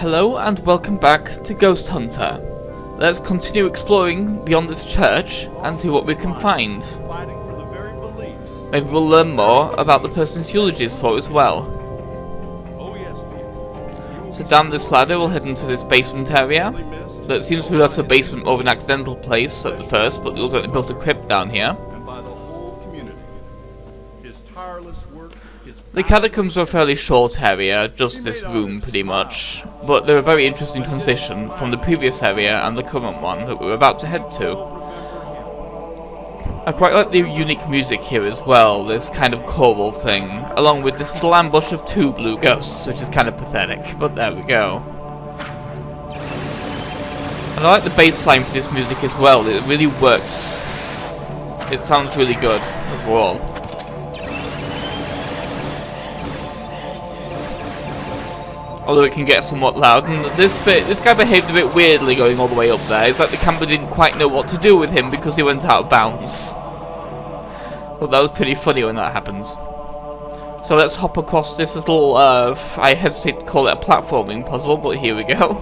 Hello and welcome back to Ghosthunter. Let's continue exploring beyond this church and see what we can find. Maybe we'll learn more about the person's eulogies for as well. So down this ladder we'll head into this basement area. That seems to be less of a basement, more of an accidental place at the first, but we'll get built a crypt down here. The catacombs were a fairly short area, just this room pretty much, but they're a very interesting transition from the previous area and the current one that we're about to head to. I quite like the unique music here as well, this kind of choral thing, along with this little ambush of two blue ghosts, which is kind of pathetic, but there we go. And I like the bass line for this music as well, it really works. It sounds really good overall. Although it can get somewhat loud, and this guy behaved a bit weirdly going all the way up there. It's like the camera didn't quite know what to do with him because he went out of bounds. But that was pretty funny when that happens. So let's hop across this little, I hesitate to call it a platforming puzzle, but here we go.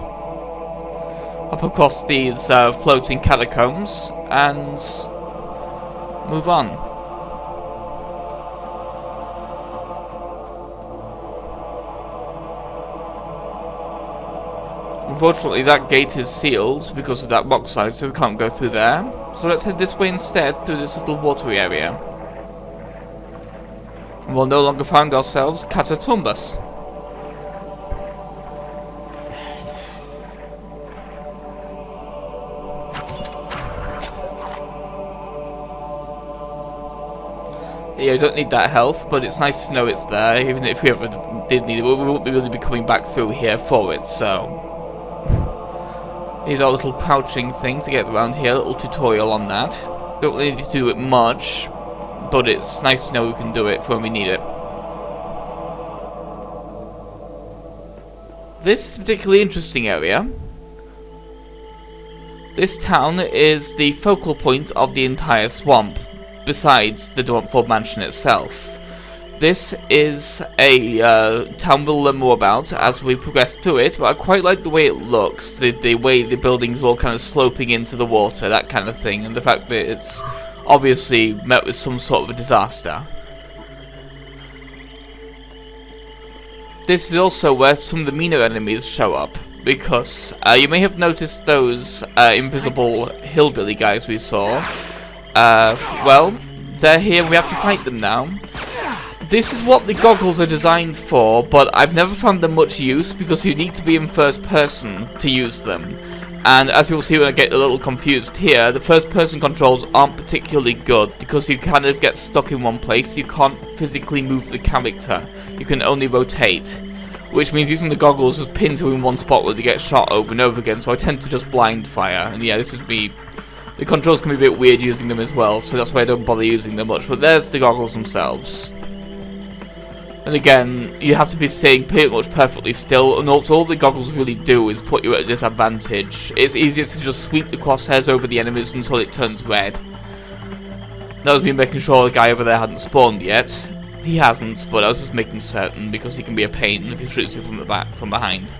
Hop across these floating catacombs and move on. Unfortunately, that gate is sealed because of that rock slide, so we can't go through there. So let's head this way instead, through this little watery area. And we'll no longer find ourselves catacombs. Yeah, you don't need that health, but it's nice to know it's there, even if we ever did need it. We won't really be coming back through here for it, so... These are little crouching things to get around here, a little tutorial on that. Don't really need to do it much, but it's nice to know we can do it when we need it. This is a particularly interesting area. This town is the focal point of the entire swamp, besides the Dormford mansion itself. This is a town we'll learn more about as we progress through it, but I quite like the way it looks, the way the buildings are all kind of sloping into the water, that kind of thing, and the fact that it's obviously met with some sort of a disaster. This is also where some of the meaner enemies show up, because you may have noticed those invisible hillbilly guys we saw. Well, they're here and we have to fight them now. This is what the goggles are designed for, but I've never found them much use because you need to be in first person to use them. And as you'll see when I get a little confused here, the first person controls aren't particularly good because you kind of get stuck in one place. You can't physically move the character. You can only rotate, which means using the goggles is pinned to in one spot where they get shot over and over again, so I tend to just blind fire. And yeah, this is me. The controls can be a bit weird using them as well, so that's why I don't bother using them much. But there's the goggles themselves. And again, you have to be staying pretty much perfectly still, and also all the goggles really do is put you at a disadvantage. It's easier to just sweep the crosshairs over the enemies until it turns red. That was me making sure the guy over there hadn't spawned yet. He hasn't, but I was just making certain because he can be a pain if he shoots you from the back, from behind.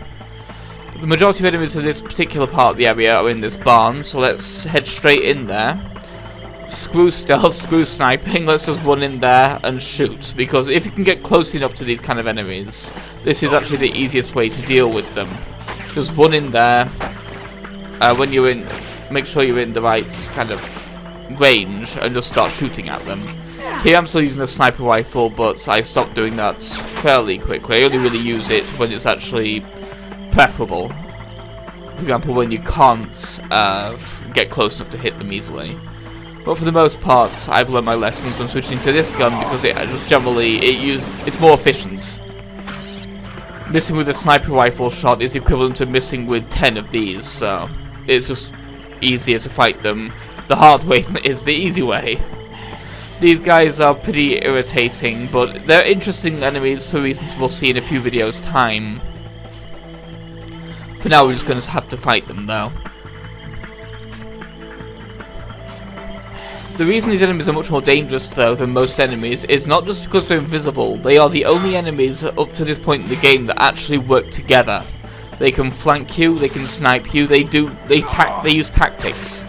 But the majority of enemies of this particular part of the area are in this barn, so let's head straight in there. Screw stealth, screw sniping, let's just run in there and shoot, because if you can get close enough to these kind of enemies, this is actually the easiest way to deal with them. Just run in there, when you're in, make sure you're in the right kind of range, and just start shooting at them. Here I'm still using a sniper rifle, but I stopped doing that fairly quickly. I only really use it when it's actually preferable. For example, when you can't get close enough to hit them easily. But for the most part, I've learned my lessons. I'm switching to this gun because it just generally it's more efficient. Missing with a sniper rifle shot is equivalent to missing with 10 of these, so it's just easier to fight them. The hard way is the easy way. These guys are pretty irritating, but they're interesting enemies for reasons we'll see in a few videos' time. For now, we're just going to have to fight them, though. The reason these enemies are much more dangerous, though, than most enemies is not just because they're invisible. They are the only enemies up to this point in the game that actually work together. They can flank you, they can snipe you, they use tactics.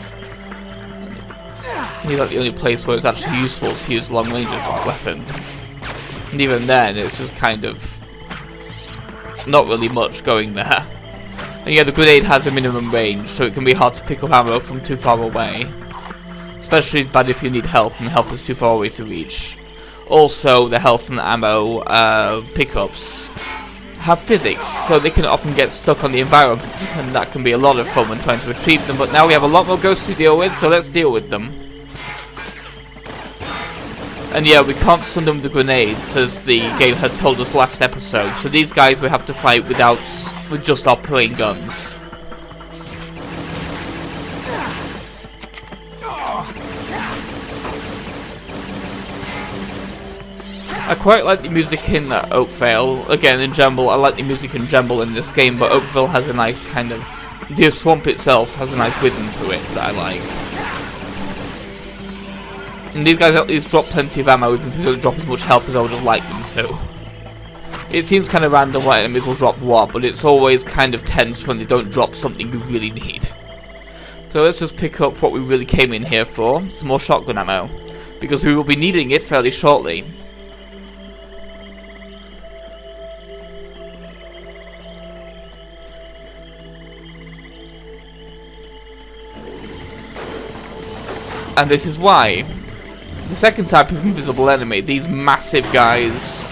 He's like the only place where it's actually useful to use a long range weapon. And even then, it's just kind of not really much going there. And yeah, the grenade has a minimum range, so it can be hard to pick up ammo from too far away. Especially bad if you need health, and health is too far away to reach. Also, the health and ammo pickups have physics, so they can often get stuck on the environment, and that can be a lot of fun when trying to retrieve them. But now we have a lot more ghosts to deal with, so let's deal with them. And yeah, we can't stun them with the grenades, as the game had told us last episode. So these guys we have to fight with just our plain guns. I quite like the music in Oakville. Again, in general, I like the music in general in this game, but Oakville has a nice kind of... The swamp itself has a nice rhythm to it that I like. And these guys at least drop plenty of ammo, even if they don't drop as much health as I would have liked them to. It seems kind of random what enemies will drop what, but it's always kind of tense when they don't drop something you really need. So let's just pick up what we really came in here for, some more shotgun ammo, because we will be needing it fairly shortly. And this is why. The second type of invisible enemy, these massive guys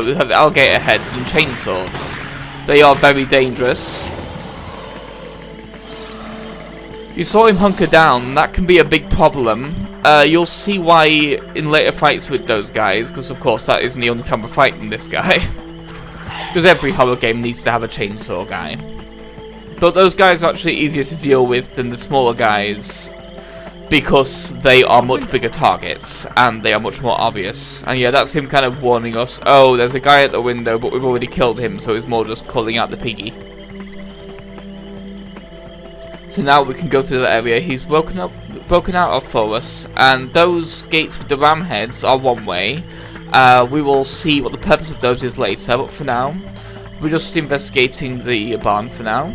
who have alligator heads and chainsaws, they are very dangerous. You saw him hunker down, that can be a big problem. You'll see why in later fights with those guys, because of course that isn't the only time we're fighting this guy. Because every horror game needs to have a chainsaw guy. But those guys are actually easier to deal with than the smaller guys, because they are much bigger targets, and they are much more obvious. And yeah, that's him kind of warning us, oh, there's a guy at the window, but we've already killed him, so it's more just calling out the piggy. So now we can go through the area. He's broken out for us, and those gates with the ram heads are one way. We will see what the purpose of those is later, but for now, we're just investigating the barn for now.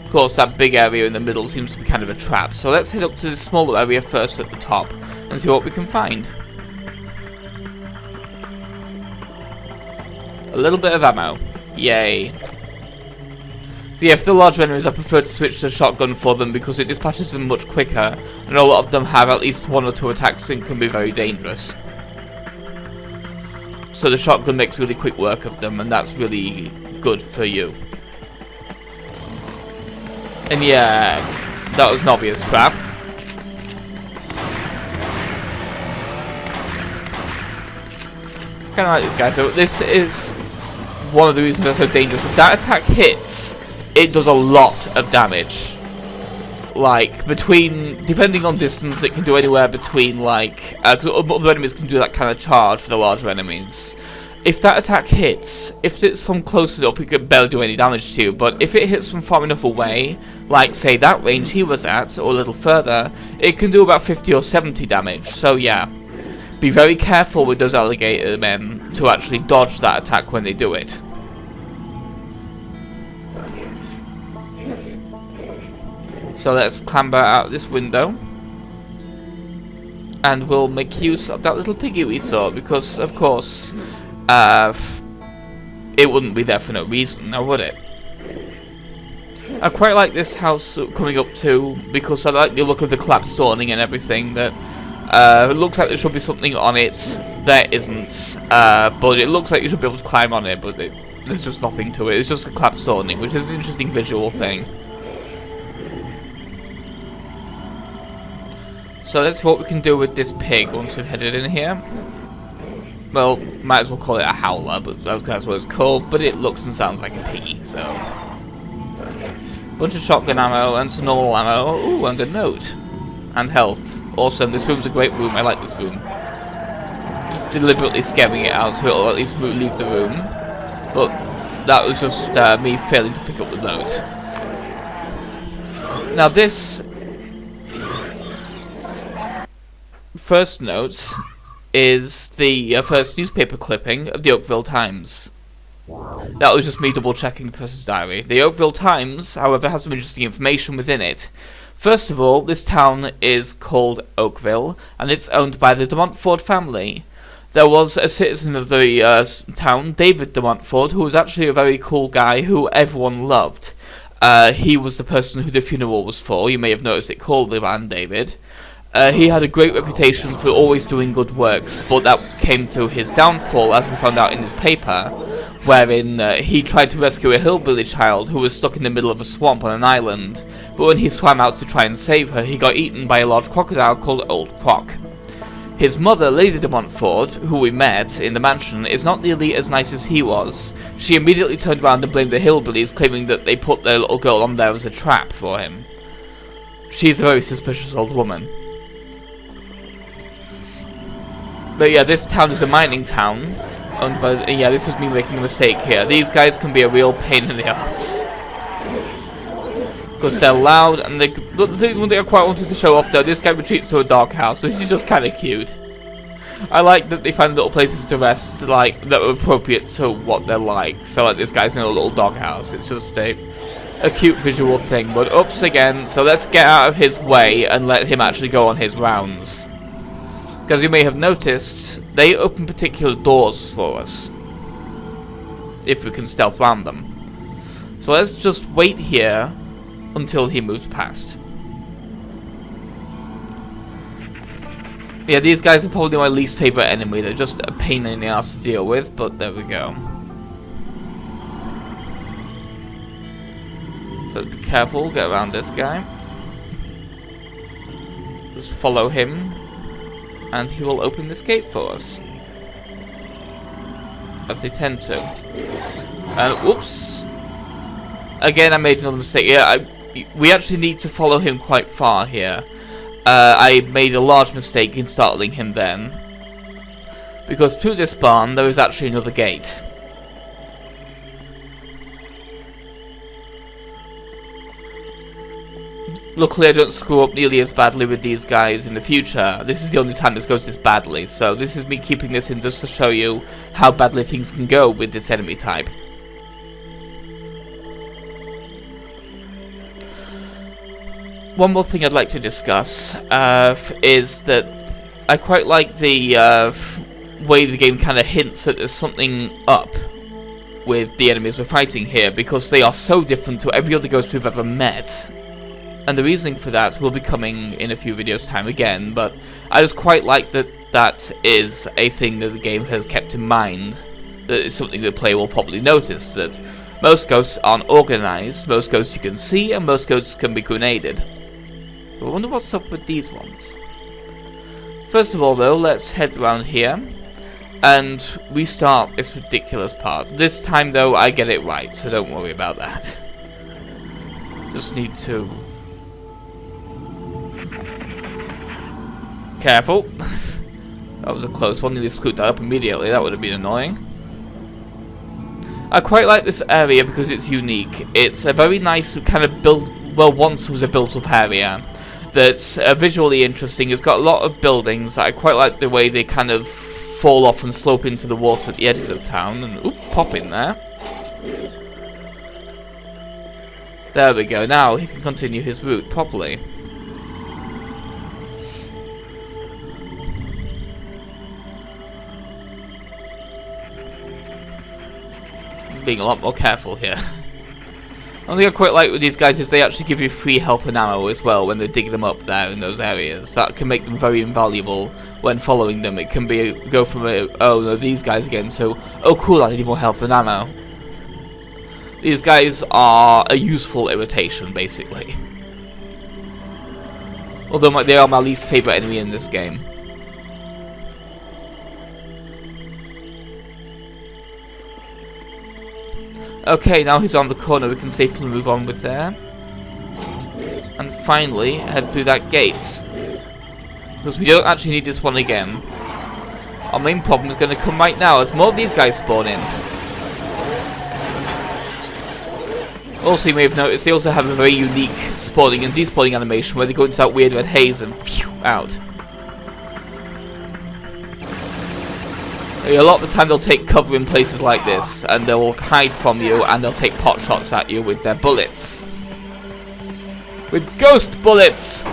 Of course, that big area in the middle seems to be kind of a trap, so let's head up to this smaller area first at the top and see what we can find. A little bit of ammo. Yay. So yeah, for the larger enemies I prefer to switch to shotgun for them because it dispatches them much quicker, and a lot of them have at least 1 or 2 attacks and can be very dangerous. So the shotgun makes really quick work of them, and that's really good for you. And yeah, that was an obvious trap. Kinda like this guy, so this is one of the reasons they're so dangerous. If that attack hits, it does a lot of damage. Like, depending on distance, it can do anywhere between, like, because other enemies can do that kind of charge for the larger enemies. If that attack hits, if it's from close enough, it can barely do any damage to you, but if it hits from far enough away, like, say, that range he was at, or a little further, it can do about 50 or 70 damage, so yeah. Be very careful with those alligator men to actually dodge that attack when they do it. So let's clamber out this window. And we'll make use of that little piggy we saw, because, of course, it wouldn't be there for no reason, now would it? I quite like this house coming up too, because I like the look of the collapsed awning and everything. That it looks like there should be something on it. There isn't, but it looks like you should be able to climb on it, but there's just nothing to it. It's just a collapsed awning, which is an interesting visual thing. So let's see what we can do with this pig once we've headed in here. Well, might as well call it a howler, but that's what it's called. But it looks and sounds like a piggy, so... Bunch of shotgun ammo and some normal ammo. Ooh, and a note. And health. Awesome, this room's a great room, I like this room. Just deliberately scaring it out so it'll at least leave the room. But that was just me failing to pick up the note. Now this... first note is the first newspaper clipping of the Oakville Times. That was just me double checking the Professor's diary. The Oakville Times, however, has some interesting information within it. First of all, this town is called Oakville, and it's owned by the de Montfort family. There was a citizen of the town, David de Montfort, who was actually a very cool guy who everyone loved. He was the person who the funeral was for. You may have noticed it called the man David. He had a great reputation for always doing good works, but that came to his downfall, as we found out in his paper, wherein he tried to rescue a hillbilly child who was stuck in the middle of a swamp on an island, but when he swam out to try and save her, he got eaten by a large crocodile called Old Croc. His mother, Lady de Montfort, who we met in the mansion, is not nearly as nice as he was. She immediately turned around and blamed the hillbillies, claiming that they put their little girl on there as a trap for him. She's a very suspicious old woman. But yeah, this town is a mining town. Owned by, yeah, this was me making a mistake here. These guys can be a real pain in the ass. Because they're loud, and they. But the one thing I quite wanted to show off though, this guy retreats to a doghouse, which is just kind of cute. I like that they find little places to rest, like, that are appropriate to what they're like. So, like, this guy's in a little doghouse. It's just a cute visual thing. But oops again, so let's get out of his way and let him actually go on his rounds. Because you may have noticed, they open particular doors for us, if we can stealth around them. So let's just wait here until he moves past. Yeah, these guys are probably my least favourite enemy. They're just a pain in the ass to deal with, but there we go. So be careful, get around this guy. Just follow him, and he will open this gate for us. As they tend to. And whoops! Again, I made another mistake. Yeah, we actually need to follow him quite far here. I made a large mistake in startling him then. Because through this barn, there is actually another gate. Luckily I don't screw up nearly as badly with these guys in the future. This is the only time this goes this badly, so this is me keeping this in just to show you how badly things can go with this enemy type. One more thing I'd like to discuss is that I quite like the way the game kind of hints that there's something up with the enemies we're fighting here, because they are so different to every other ghost we've ever met. And the reasoning for that will be coming in a few videos time again, but I just quite like that that is a thing that the game has kept in mind. That is something the player will probably notice, that most ghosts aren't organised, most ghosts you can see, and most ghosts can be grenaded. But I wonder what's up with these ones. First of all though, let's head around here, and restart this ridiculous part. This time though, I get it right, so don't worry about that. Just need to... Careful. That was a close one. Nearly screwed that up immediately. That would have been annoying. I quite like this area because it's unique. It's a very nice kind of built, well, once was a built-up area that's visually interesting. It's got a lot of buildings. I quite like the way they kind of fall off and slope into the water at the edges of town. And oop, pop in there. There we go. Now he can continue his route properly. Being a lot more careful here. One thing I quite like with these guys is they actually give you free health and ammo as well when they dig them up there in those areas. That can make them very invaluable when following them. It can be go from a, oh no, these guys again, to oh cool, I need more health and ammo. These guys are a useful irritation basically. Although they are my least favourite enemy in this game. Okay, now he's on the corner, we can safely move on with there. And finally, head through that gate. Because we don't actually need this one again. Our main problem is going to come right now as more of these guys spawn in. Also, you may have noticed they also have a very unique spawning and despawning animation where they go into that weird red haze and phew, out. A lot of the time they'll take cover in places like this, and they'll hide from you, and they'll take pot shots at you with their bullets. With ghost bullets!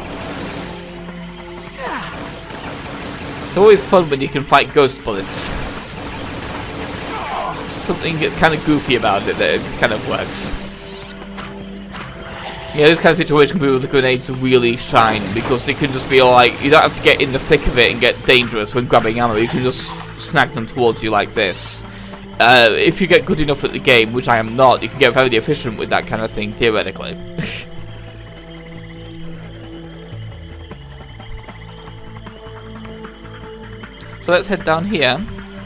It's always fun when you can fight ghost bullets. Something kind of goofy about it that it just kind of works. Yeah, this kind of situation can be with the grenades really shine, because they can just be like, you don't have to get in the thick of it and get dangerous when grabbing ammo, you can just snag them towards you like this. If you get good enough at the game, which I am not, you can get very efficient with that kind of thing, theoretically. So let's head down here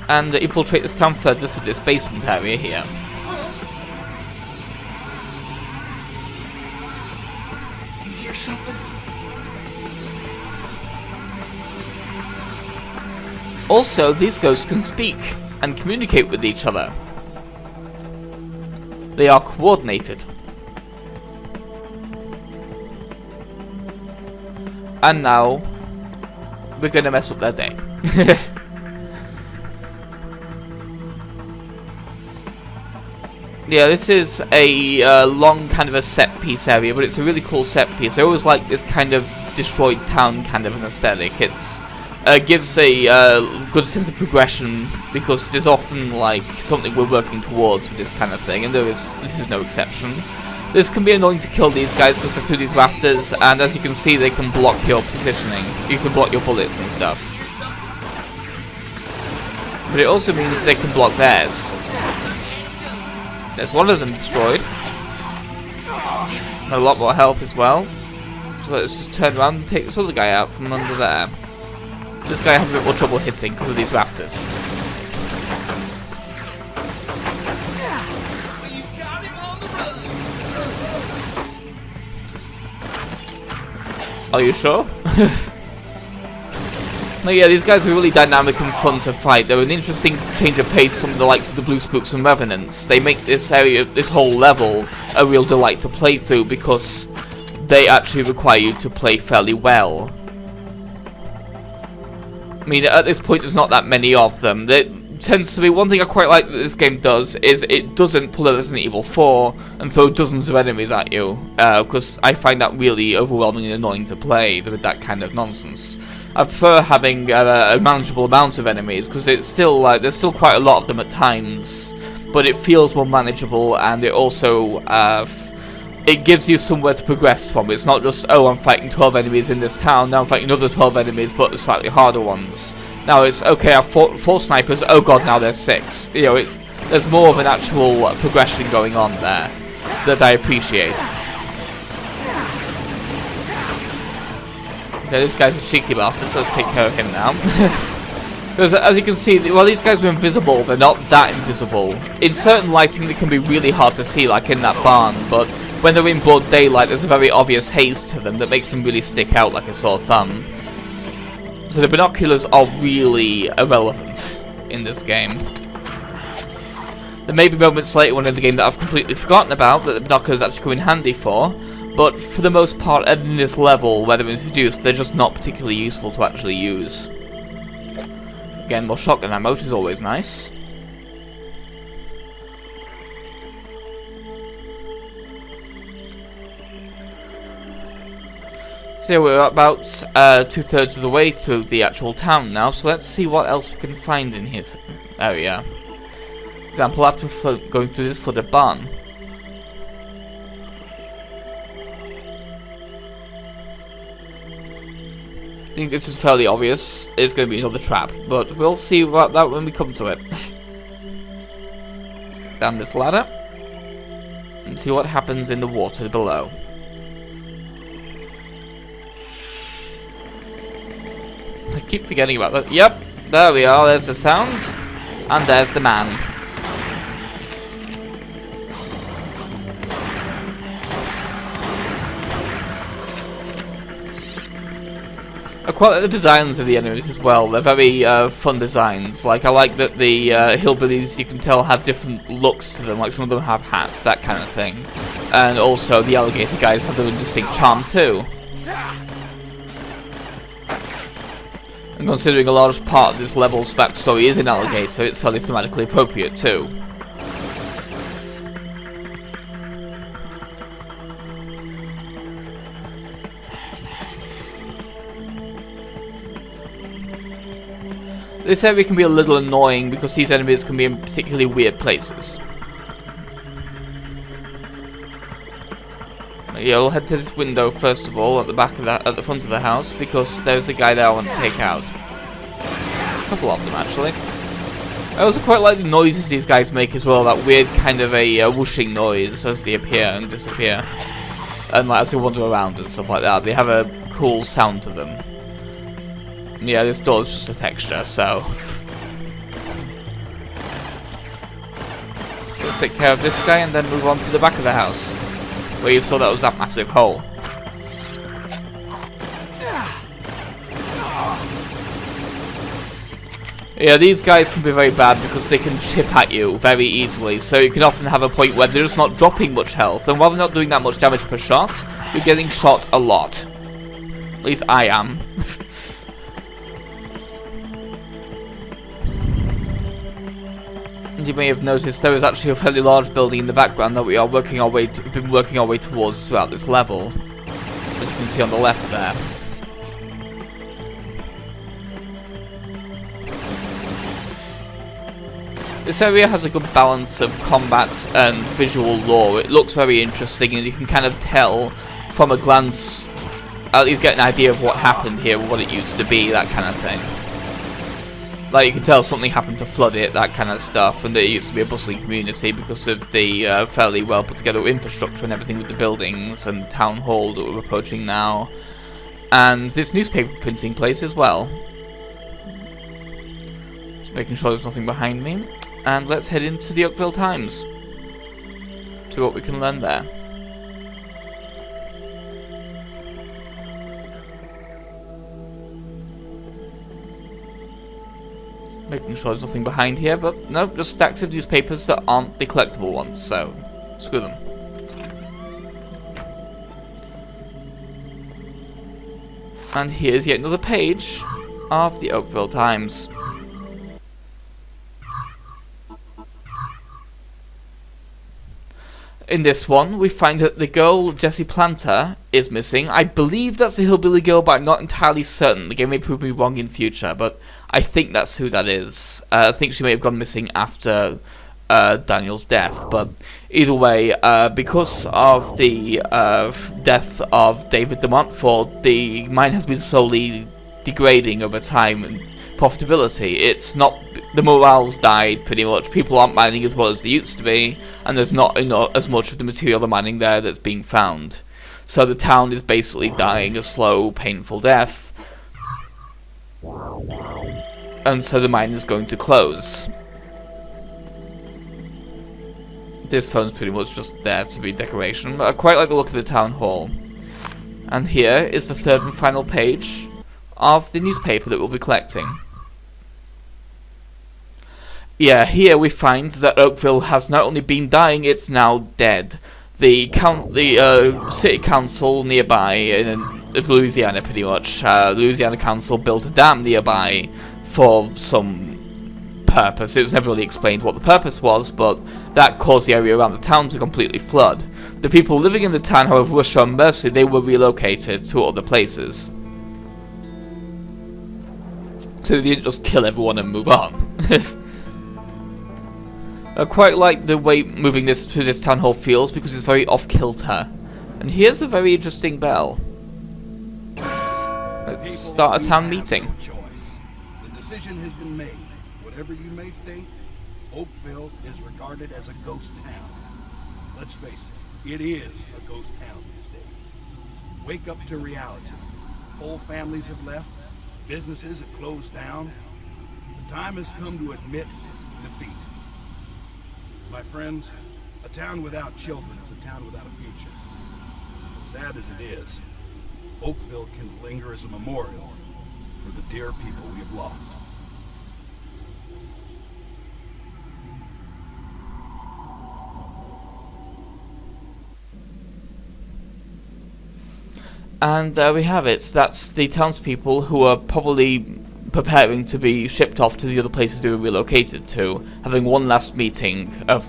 and infiltrate this town further through this basement area here. You hear something? Also, these ghosts can speak and communicate with each other. They are coordinated. And now, we're gonna mess up their day. Yeah, this is a long kind of a set piece area, but it's a really cool set piece. I always like this kind of destroyed town kind of an aesthetic. It's gives a good sense of progression, because there's often like something we're working towards with this kind of thing, and this is no exception. This can be annoying to kill these guys because they're through these rafters, and as you can see, they can block your positioning. You can block your bullets and stuff. But it also means they can block theirs. There's one of them destroyed. And a lot more health as well. So let's just turn around and take this other guy out from under there. This guy has a bit more trouble hitting because of these rafters. Are you sure? No, yeah, these guys are really dynamic and fun to fight. They're an interesting change of pace from the likes of the Blue Spooks and Revenants. They make this area, this whole level, a real delight to play through because they actually require you to play fairly well. I mean, at this point there's not that many of them. There tends to be one thing I quite like that this game does, is it doesn't pull a Resident Evil 4 and throw dozens of enemies at you, because I find that really overwhelming and annoying to play with that kind of nonsense. I prefer having a manageable amount of enemies, because it's still there's still quite a lot of them at times, but it feels more manageable, and it also it gives you somewhere to progress from. It's not just, oh, I'm fighting 12 enemies in this town, now I'm fighting another 12 enemies, but slightly harder ones. Now it's, okay, I've fought 4 snipers, oh god, now there's 6. You know, there's more of an actual progression going on there that I appreciate. Okay, this guy's a cheeky bastard, so let's take care of him now. Because as you can see, while these guys are invisible, they're not that invisible. In certain lighting they can be really hard to see, like in that barn, but when they're in broad daylight there's a very obvious haze to them that makes them really stick out like a sore thumb. So the binoculars are really irrelevant in this game. There may be moments later on in the game that I've completely forgotten about that the binoculars actually come in handy for, but for the most part, in this level where they're introduced, they're just not particularly useful to actually use. Again, more shotgun ammo, which is always nice. So yeah, we're about 2/3 of the way through the actual town now, so let's see what else we can find in his area. For example, after going through this flooded barn. I think this is fairly obvious. It's going to be another trap, but we'll see about that when we come to it. Let's get down this ladder and see what happens in the water below. I keep forgetting about that. Yep, there we are, there's the sound, and there's the man. I quite like the designs of the enemies as well. They're very fun designs. Like, I like that the hillbillies, you can tell, have different looks to them. Like, some of them have hats, that kind of thing. And also the alligator guys have their own distinct charm too. And considering a large part of this level's backstory is in Alligator, it's fairly thematically appropriate too. This area can be a little annoying because these enemies can be in particularly weird places. Yeah, we'll head to this window first of all at the back of that, at the front of the house, because there's a guy there I want to take out. A couple of them actually. I also quite like the noises these guys make as well. That weird kind of a whooshing noise as they appear and disappear, and like as they wander around and stuff like that. They have a cool sound to them. Yeah, this door is just a texture, so let's take care of this guy and then move on to the back of the house, where you saw that was that massive hole. Yeah, these guys can be very bad because they can chip at you very easily, so you can often have a point where they're just not dropping much health, and while they're not doing that much damage per shot, you're getting shot a lot. At least I am. You may have noticed there is actually a fairly large building in the background that we are working our way been working our way towards throughout this level, as you can see on the left there. This area has a good balance of combat and visual lore. It looks very interesting, and you can kind of tell from a glance, at least get an idea of what happened here, what it used to be, that kind of thing. Like, you can tell something happened to flood it, that kind of stuff, and that it used to be a bustling community because of the fairly well put together infrastructure and everything with the buildings and the town hall that we're approaching now, and this newspaper printing place as well. Just making sure there's nothing behind me, and let's head into the Oakville Times, see what we can learn there. Making sure there's nothing behind here, but no, just stacks of newspapers that aren't the collectible ones, so screw them. And here's yet another page of the Oakville Times. In this one, we find that the girl, Jessie Planter, is missing. I believe that's the hillbilly girl, but I'm not entirely certain. The game may prove me wrong in future, but I think that's who that is. I think she may have gone missing after Daniel's death, but either way, because of the death of David de Montfort, the mine has been slowly degrading over time and profitability. It's not, the morale's died pretty much. People aren't mining as well as they used to be, and there's not as much of the material they're mining there that's being found. So the town is basically dying a slow, painful death, and so the mine is going to close. This phone's pretty much just there to be decoration, but I quite like the look of the town hall. And here is the third and final page of the newspaper that we'll be collecting. Yeah, here we find that Oakville has not only been dying, it's now dead. The city council nearby in Louisiana, pretty much, the Louisiana council built a dam nearby for some purpose. It was never really explained what the purpose was, but that caused the area around the town to completely flood. The people living in the town, however, were shown mercy. They were relocated to other places. So they didn't just kill everyone and move on. I quite like the way moving this through this town hall feels, because it's very off-kilter. And here's a very interesting bell. Let's start a town meeting. The decision has been made. Whatever you may think, Oakville is regarded as a ghost town. Let's face it is a ghost town these days. Wake up to reality. Whole families have left. Businesses have closed down. The time has come to admit defeat. My friends, a town without children is a town without a future. Sad as it is, Oakville can linger as a memorial for the dear people we have lost. And there we have it. That's the townspeople who are probably preparing to be shipped off to the other places they were relocated to, having one last meeting to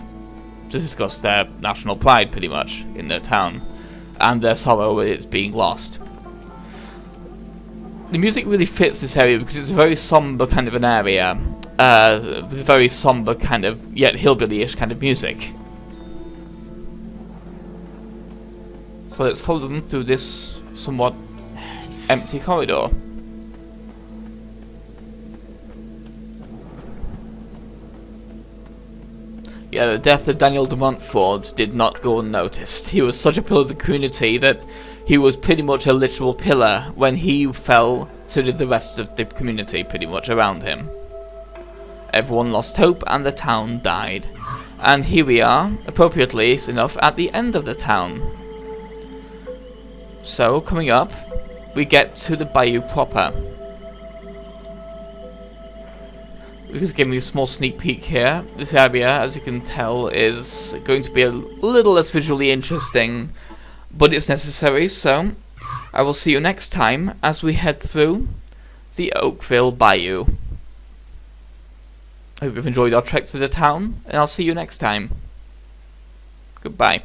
discuss their national pride, pretty much, in their town, and their sorrow at its being lost. The music really fits this area because it's a very somber kind of an area, with very somber kind of, yet hillbilly-ish kind of music. So let's follow them through this somewhat empty corridor. Yeah, the death of Daniel de Montfort did not go unnoticed. He was such a pillar of the community that he was pretty much a literal pillar. When he fell, so did the rest of the community pretty much around him. Everyone lost hope and the town died. And here we are, appropriately enough, at the end of the town. So, coming up, we get to the bayou proper. We just give you a small sneak peek here. This area, as you can tell, is going to be a little less visually interesting, but it's necessary, so I will see you next time as we head through the Oakville Bayou. I hope you've enjoyed our trek through the town, and I'll see you next time. Goodbye.